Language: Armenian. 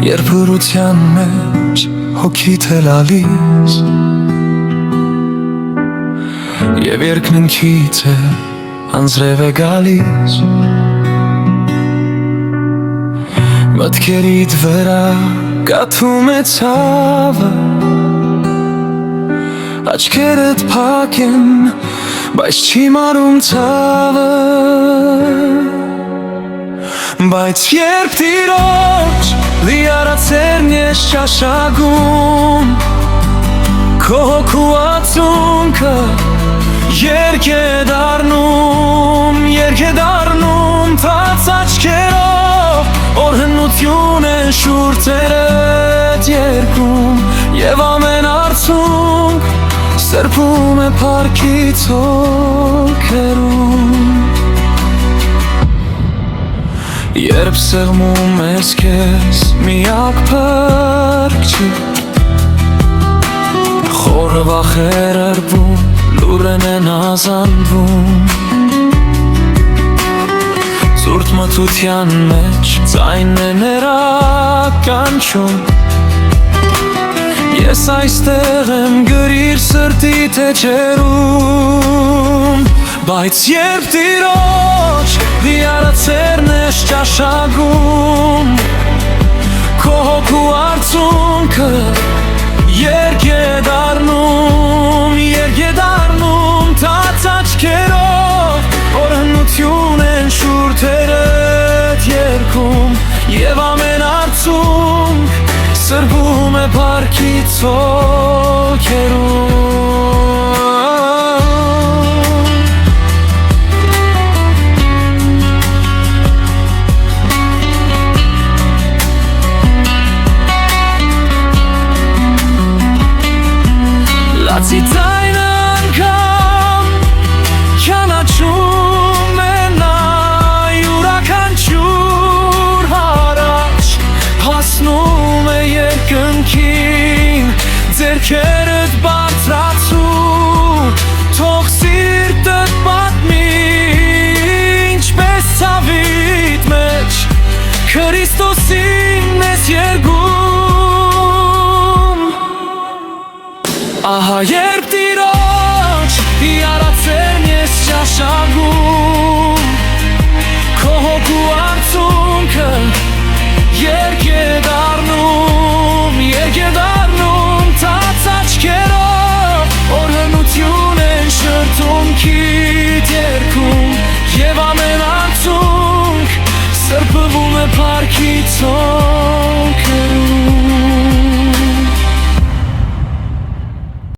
երբ հրության մեջ հոգիդ է լալիս և երկնքից է անձրև է գալիս մտքերիդ վրա կաթում է ցավը աչքերդ փակ են, բայց չի մարում ցավը Բայց երբ տիրոջ լիարացերն ես ճաշակում Քո հոգու ածունքը երգ է դառնում Թաց աչքերով օրհնություն են շուրթերդ երգում Եվ ամեն արցունք սրբում է փառքից հոգերում Երբ սեղմում ես քեզ միակ փրկ չի Խորը վախեր ըրբում, լուրեն են ազանվում Զուրդ մթության մեջ ձայնն է ներականչում Ես այստեղ եմ գրիր սրտիդ էջերում Բայց երբ տիրոջ լիարացերն ես ճաշակում Քո հոգու արցունքը երգ է դառնում Թաց աչքերով օրհնություն են շուրթերդ երգում Եվ ամեն արցունք սրբում է փառքից հոգերում Լացի ձայնը անգամ ճանաչում է նա յուրաքանչյուր հարաճ հասնում է երկնքին ձեռքերդ բարձրացու թող սիրտդ պատմի ինչպես ցավիդ մեջ Քրիստոսին ես երգում Ահա